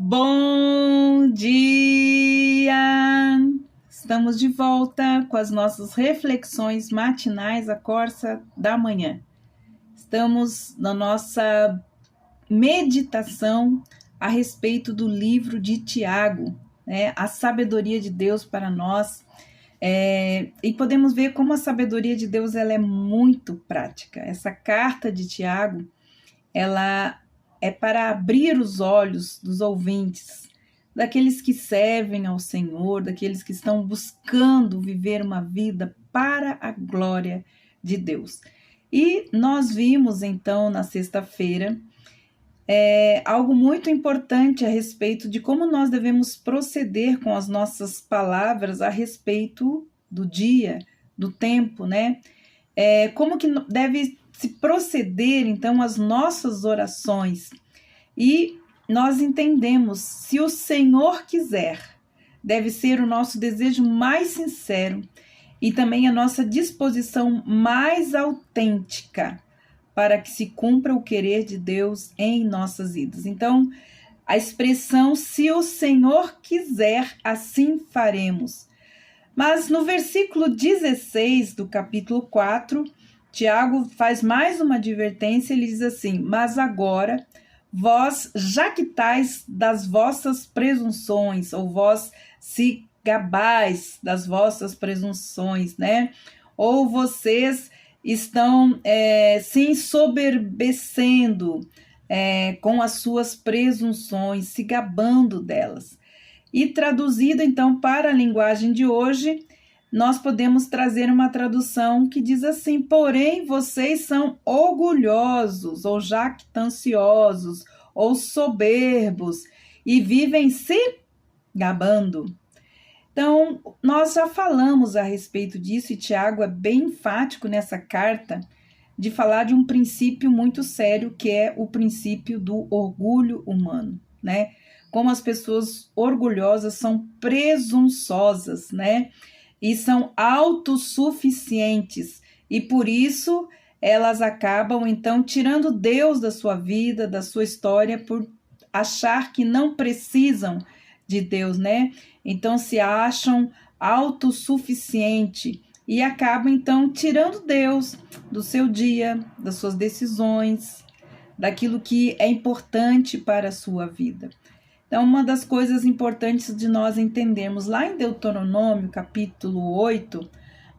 Bom dia! Estamos de volta com as nossas reflexões matinais à Corsa da Manhã. Estamos na nossa meditação a respeito do livro de Tiago, né? A sabedoria de Deus para nós. E podemos ver como a sabedoria de Deus ela é muito prática. Essa carta de Tiago, ela é para abrir os olhos dos ouvintes, daqueles que servem ao Senhor, daqueles que estão buscando viver uma vida para a glória de Deus. E nós vimos então na sexta-feira algo muito importante a respeito de como nós devemos proceder com as nossas palavras a respeito do dia, do tempo, né? Como que deve se proceder, então, as nossas orações. E nós entendemos, se o Senhor quiser, deve ser o nosso desejo mais sincero e também a nossa disposição mais autêntica para que se cumpra o querer de Deus em nossas vidas. Então, a expressão, se o Senhor quiser, assim faremos. Mas no versículo 16 do capítulo 4, Tiago faz mais uma advertência, ele diz assim: mas agora vós jactais das vossas presunções, ou vós se gabais das vossas presunções, né? Ou vocês estão se ensoberbecendo com as suas presunções, se gabando delas. E traduzido então para a linguagem de hoje, nós podemos trazer uma tradução que diz assim: porém vocês são orgulhosos, ou jactanciosos, ou soberbos, e vivem se gabando. Então, nós já falamos a respeito disso, e Tiago é bem enfático nessa carta, de falar de um princípio muito sério, que é o princípio do orgulho humano, né? Como as pessoas orgulhosas são presunçosas, né? E são autossuficientes, e por isso elas acabam então tirando Deus da sua vida, da sua história, por achar que não precisam de Deus, né? Então se acham autossuficiente e acabam então tirando Deus do seu dia, das suas decisões, daquilo que é importante para a sua vida. Então, uma das coisas importantes de nós entendermos, lá em Deuteronômio, capítulo 8,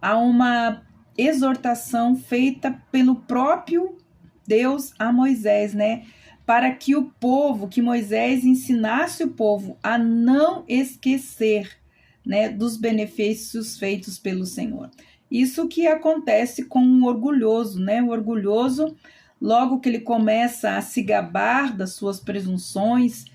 há uma exortação feita pelo próprio Deus a Moisés, né? Para que o povo, que Moisés ensinasse o povo a não esquecer, né, dos benefícios feitos pelo Senhor. Isso que acontece com um orgulhoso, né? O orgulhoso, logo que ele começa a se gabar das suas presunções,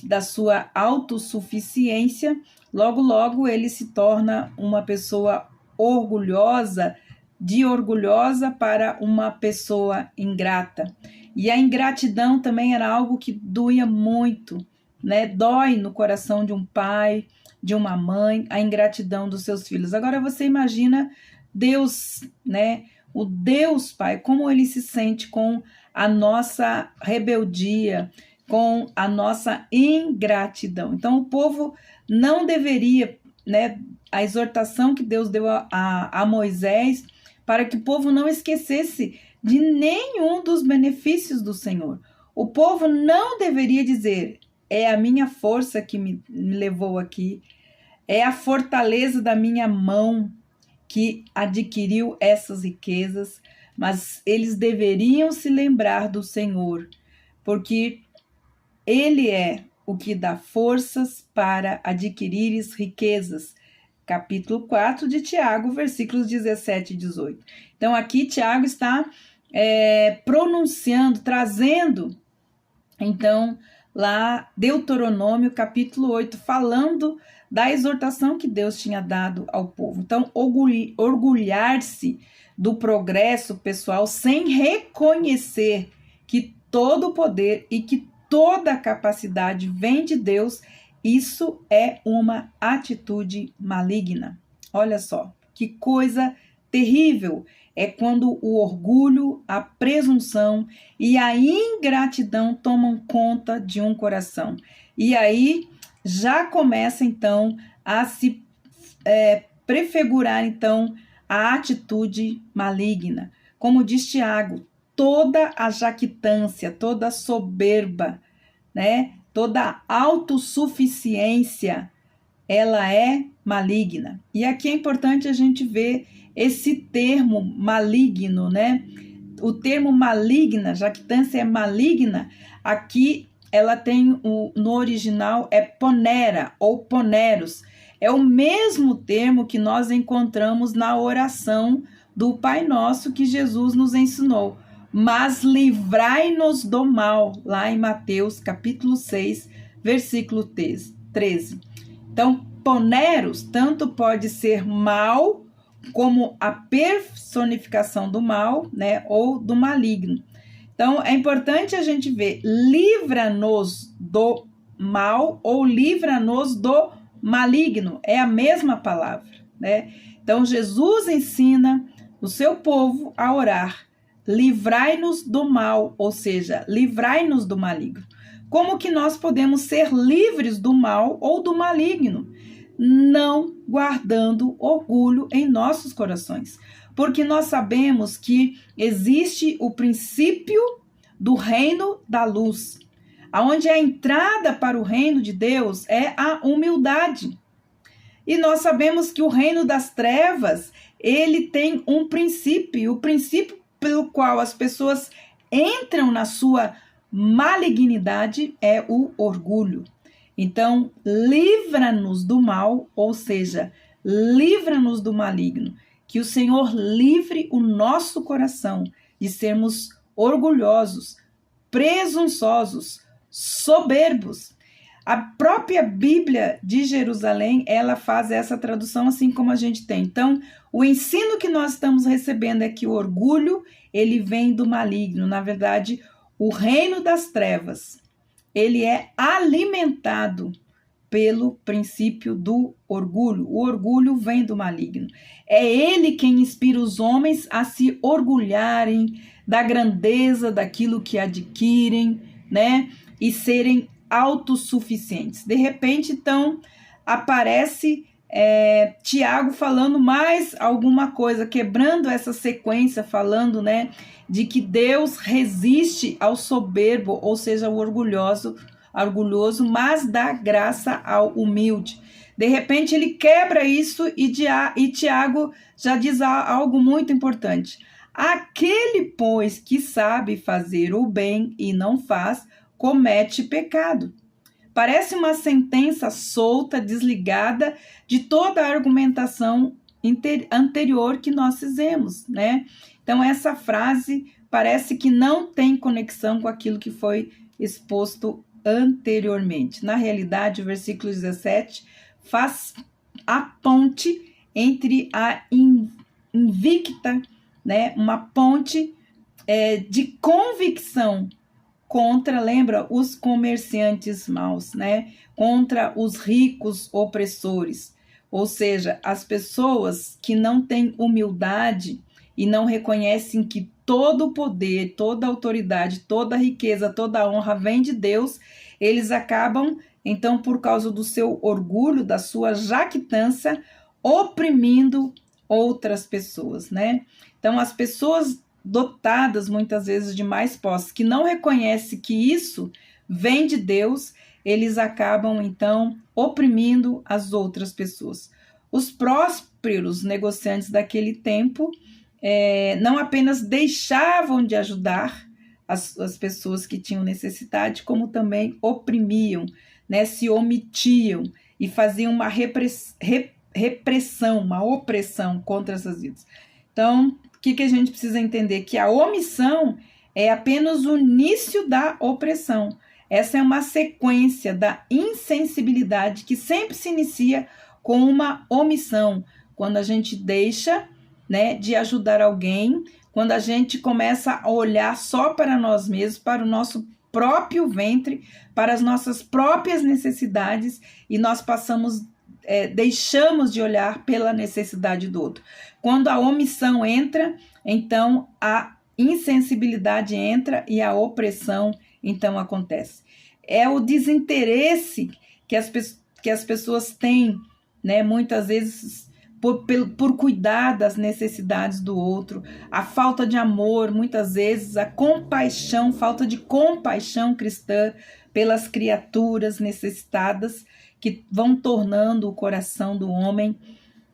da sua autossuficiência, logo ele se torna uma pessoa orgulhosa, de orgulhosa para uma pessoa ingrata. E a ingratidão também era algo que doía muito, né? Dói no coração de um pai, de uma mãe, a ingratidão dos seus filhos. Agora você imagina Deus, né? O Deus Pai, como ele se sente com a nossa rebeldia, com a nossa ingratidão. Então, o povo não deveria, né, a exortação que Deus deu a Moisés, para que o povo não esquecesse de nenhum dos benefícios do Senhor. O povo não deveria dizer: é a minha força que me levou aqui, é a fortaleza da minha mão que adquiriu essas riquezas, mas eles deveriam se lembrar do Senhor, porque Ele é o que dá forças para adquirires riquezas. Capítulo 4 de Tiago, versículos 17 e 18. Então, aqui Tiago está pronunciando, trazendo, então, lá Deuteronômio, capítulo 8, falando da exortação que Deus tinha dado ao povo. Então, orgulhar-se do progresso pessoal sem reconhecer que todo o poder e que toda a capacidade vem de Deus, isso é uma atitude maligna. Olha só, que coisa terrível é quando o orgulho, a presunção e a ingratidão tomam conta de um coração. E aí já começa então a se prefigurar então a atitude maligna. Como diz Tiago, toda a jactância, toda a soberba, né? Toda a autossuficiência, ela é maligna. E aqui é importante a gente ver esse termo maligno, né? O termo maligna, jactância é maligna, aqui ela tem no original é ponera ou poneros. É o mesmo termo que nós encontramos na oração do Pai Nosso que Jesus nos ensinou. Mas livrai-nos do mal, lá em Mateus capítulo 6, versículo 13. Então, poneros tanto pode ser mal como a personificação do mal, né, ou do maligno. Então, é importante a gente ver, livra-nos do mal ou livra-nos do maligno, é a mesma palavra, né? Então, Jesus ensina o seu povo a orar, livrai-nos do mal, ou seja, livrai-nos do maligno. Como que nós podemos ser livres do mal ou do maligno? Não guardando orgulho em nossos corações, porque nós sabemos que existe o princípio do reino da luz, aonde a entrada para o reino de Deus é a humildade. E nós sabemos que o reino das trevas, ele tem um princípio, o princípio pelo qual as pessoas entram na sua malignidade é o orgulho. Então, livra-nos do mal, ou seja, livra-nos do maligno. Que o Senhor livre o nosso coração de sermos orgulhosos, presunçosos, soberbos. A própria Bíblia de Jerusalém, ela faz essa tradução assim como a gente tem. Então, o ensino que nós estamos recebendo é que o orgulho, ele vem do maligno. Na verdade, o reino das trevas, ele é alimentado pelo princípio do orgulho. O orgulho vem do maligno. É ele quem inspira os homens a se orgulharem da grandeza daquilo que adquirem, né? E serem autossuficientes. De repente, então, aparece Tiago falando mais alguma coisa, quebrando essa sequência, falando, né, de que Deus resiste ao soberbo, ou seja, ao orgulhoso, mas dá graça ao humilde. De repente, ele quebra isso e Tiago já diz algo muito importante. Aquele, pois, que sabe fazer o bem e não faz, comete pecado. Parece uma sentença solta, desligada de toda a argumentação anterior que nós fizemos, né? Então, essa frase parece que não tem conexão com aquilo que foi exposto anteriormente. Na realidade, o versículo 17 faz a ponte entre a invicta, né? Uma ponte de convicção contra, lembra, os comerciantes maus, né? Contra os ricos opressores. Ou seja, as pessoas que não têm humildade e não reconhecem que todo o poder, toda a autoridade, toda a riqueza, toda a honra vem de Deus, eles acabam, então, por causa do seu orgulho, da sua jactância, oprimindo outras pessoas, né? Então, as pessoas dotadas muitas vezes de mais posses, que não reconhecem que isso vem de Deus, eles acabam então oprimindo as outras pessoas. Os prósperos negociantes daquele tempo não apenas deixavam de ajudar as pessoas que tinham necessidade, como também oprimiam, né, se omitiam e faziam uma repressão, uma opressão contra essas vidas. Então, o que a gente precisa entender? Que a omissão é apenas o início da opressão. Essa é uma sequência da insensibilidade que sempre se inicia com uma omissão. Quando a gente deixa, né, de ajudar alguém, quando a gente começa a olhar só para nós mesmos, para o nosso próprio ventre, para as nossas próprias necessidades, e nós passamos deixamos de olhar pela necessidade do outro. Quando a omissão entra, então a insensibilidade entra e a opressão então acontece. É o desinteresse que as pessoas têm, né, muitas vezes por cuidar das necessidades do outro, a falta de amor, muitas vezes a compaixão, falta de compaixão cristã pelas criaturas necessitadas, que vão tornando o coração do homem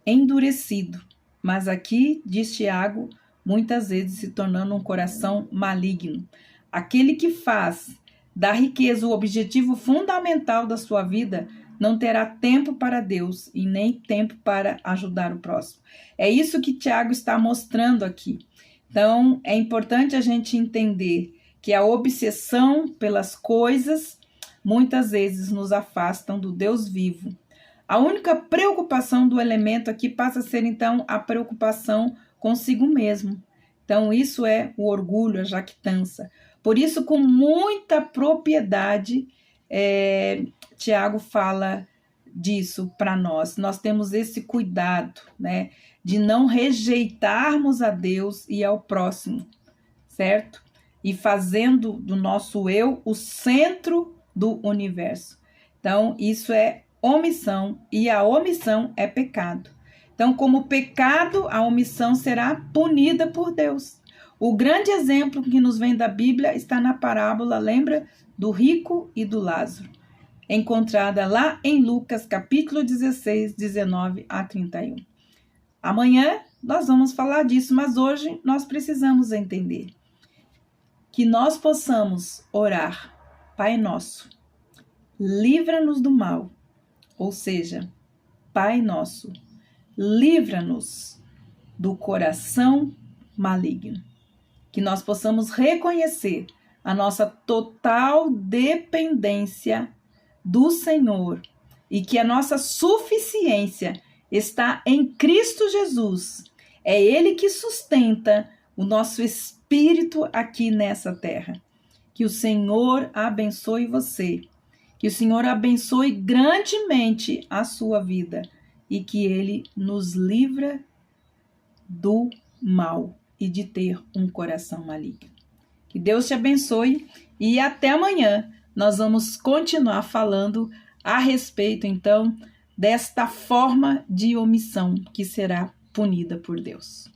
endurecido. Mas aqui, diz Tiago, muitas vezes se tornando um coração maligno. Aquele que faz da riqueza o objetivo fundamental da sua vida não terá tempo para Deus e nem tempo para ajudar o próximo. É isso que Tiago está mostrando aqui. Então, é importante a gente entender que a obsessão pelas coisas muitas vezes nos afastam do Deus vivo. A única preocupação do elemento aqui passa a ser, então, a preocupação consigo mesmo. Então, isso é o orgulho, a jactância. Por isso, com muita propriedade, Tiago fala disso para nós. Nós temos esse cuidado, né, de não rejeitarmos a Deus e ao próximo, certo? E fazendo do nosso eu o centro do universo. Então, isso é omissão, e a omissão é pecado. Então, como pecado, a omissão será punida por Deus. O grande exemplo que nos vem da Bíblia está na parábola, lembra? Do rico e do Lázaro, encontrada lá em Lucas, capítulo 16, 19 a 31. Amanhã nós vamos falar disso, mas hoje nós precisamos entender que nós possamos orar: Pai nosso, livra-nos do mal. Ou seja, Pai nosso, livra-nos do coração maligno. Que nós possamos reconhecer a nossa total dependência do Senhor e que a nossa suficiência está em Cristo Jesus. É Ele que sustenta o nosso espírito aqui nessa terra. Que o Senhor abençoe você. Que o Senhor abençoe grandemente a sua vida e que Ele nos livra do mal e de ter um coração maligno. Que Deus te abençoe e até amanhã nós vamos continuar falando a respeito, então, desta forma de omissão que será punida por Deus.